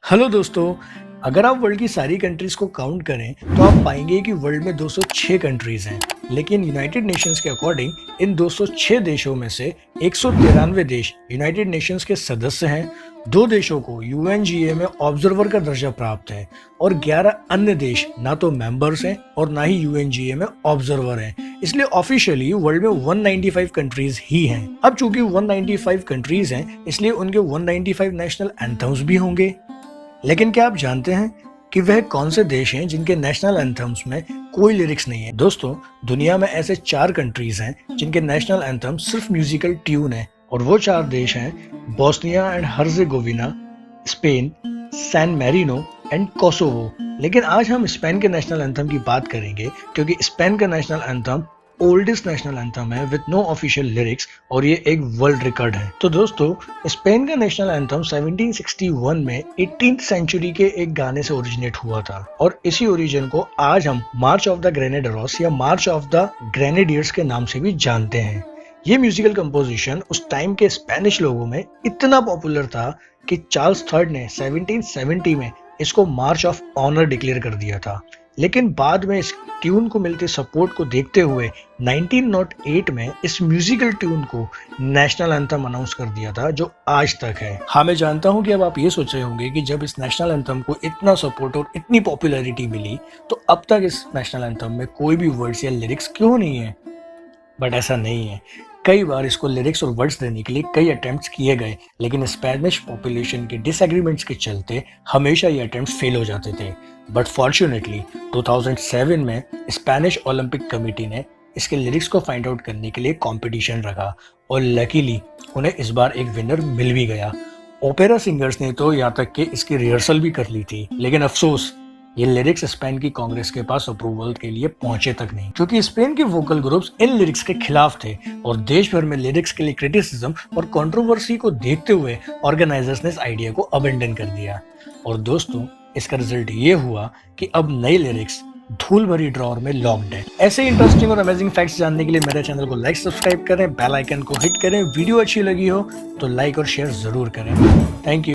Hello दोस्तों। अगर आप वर्ल्ड की सारी कंट्रीज को काउंट करें तो आप पाएंगे कि वर्ल्ड में 206 कंट्रीज हैं, लेकिन यूनाइटेड नेशंस के अकॉर्डिंग इन 206 देशों में से 193 देश यूनाइटेड नेशंस के सदस्य हैं, 2 देशों को यूएनजीए में ऑब्जर्वर का दर्जा प्राप्त है और 11 अन्य देश ना तो मेंबर्स हैं और ना ही यूएनजीए में ऑब्जर्वर हैं। इसलिए ऑफिशियली वर्ल्ड में 195 कंट्रीज ही हैं। अब चूंकि 195 कंट्रीज हैं, इसलिए उनके 195 नेशनल एंथम्स भी होंगे। लेकिन क्या आप जानते हैं कि वह कौन से देश हैं जिनके नेशनल एंथम्स में कोई लिरिक्स नहीं है? दोस्तों, दुनिया में ऐसे 4 कंट्रीज हैं जिनके नेशनल एंथम सिर्फ म्यूजिकल ट्यून है, और वो 4 देश हैं Bosnia and Herzegovina, Spain, San Marino and Kosovo. लेकिन आज हम स्पेन के नेशनल एंथम की बात करेंगे, क्योंकि स्पेन का national anthem oldest national anthem है विद नो ऑफिशियल लिरिक्स, और ये एक वर्ल्ड रिकॉर्ड है। तो दोस्तों, स्पेन का नेशनल एंथम 1761 में 18th सेंचुरी के एक गाने से ओरिजिनेट हुआ था, और इसी ओरिजिन को आज हम मार्च ऑफ द ग्रेनेडरोस या मार्च ऑफ द ग्रेनेडियर्स के नाम से भी जानते हैं। ये म्यूजिकल कंपोजिशन उस टाइम के स्पेनिश लोगों में इतना पॉपुलर था कि चार्ल्स थर्ड ने 1770 में इसको मार्च ऑफ ऑनर डिक्लेयर कर दिया था। लेकिन बाद में इस ट्यून को मिलते सपोर्ट को देखते हुए 1908 में इस म्यूजिकल ट्यून को नेशनल एंथम अनाउंस कर दिया था, जो आज तक है। हाँ, मैं जानता हूँ कि अब आप ये सोच रहे होंगे कि जब इस नेशनल एंथम को इतना सपोर्ट और इतनी पॉपुलैरिटी मिली तो अब तक इस नेशनल एंथम में कोई भी वर्ड्स या लिरिक्स क्यों नहीं है? बट ऐसा नहीं है। कई बार इसको लिरिक्स और वर्ड्स देने के लिए कई अटेम्प्ट्स किए गए, लेकिन स्पेनिश पॉपुलेशन के डिसएग्रीमेंट्स के चलते हमेशा ये अटेम्प्ट्स फेल हो जाते थे। बट फॉर्चुनेटली 2007 में स्पेनिश ओलंपिक कमेटी ने इसके लिरिक्स को फाइंड आउट करने के लिए कंपटीशन रखा, और लकीली उन्हें इस बार एक विनर मिल भी गया। ओपेरा सिंगर्स ने तो यहाँ तक कि इसकी रिहर्सल भी कर ली थी, लेकिन अफसोस ये लिरिक्स स्पेन की कांग्रेस के पास अप्रूवल के लिए पहुंचे तक नहीं, क्योंकि स्पेन के वोकल ग्रुप्स इन लिरिक्स के खिलाफ थे, और देश भर में लिरिक्स के लिए क्रिटिसिज्म और कंट्रोवर्सी को देखते हुए ऑर्गेनाइजर्स ने इस आइडिया को अबेंडन कर दिया। और दोस्तों, इसका रिजल्ट ये हुआ कि अब नई लिरिक्स धूल भरी ड्रॉअर में लॉक्ड है। ऐसे इंटरेस्टिंग और अमेजिंग फैक्ट्स जानने के लिए मेरे चैनल को लाइक, सब्सक्राइब करें, बेल आइकन को हिट करें। वीडियो अच्छी लगी हो तो लाइक और शेयर जरूर करें। Thank you.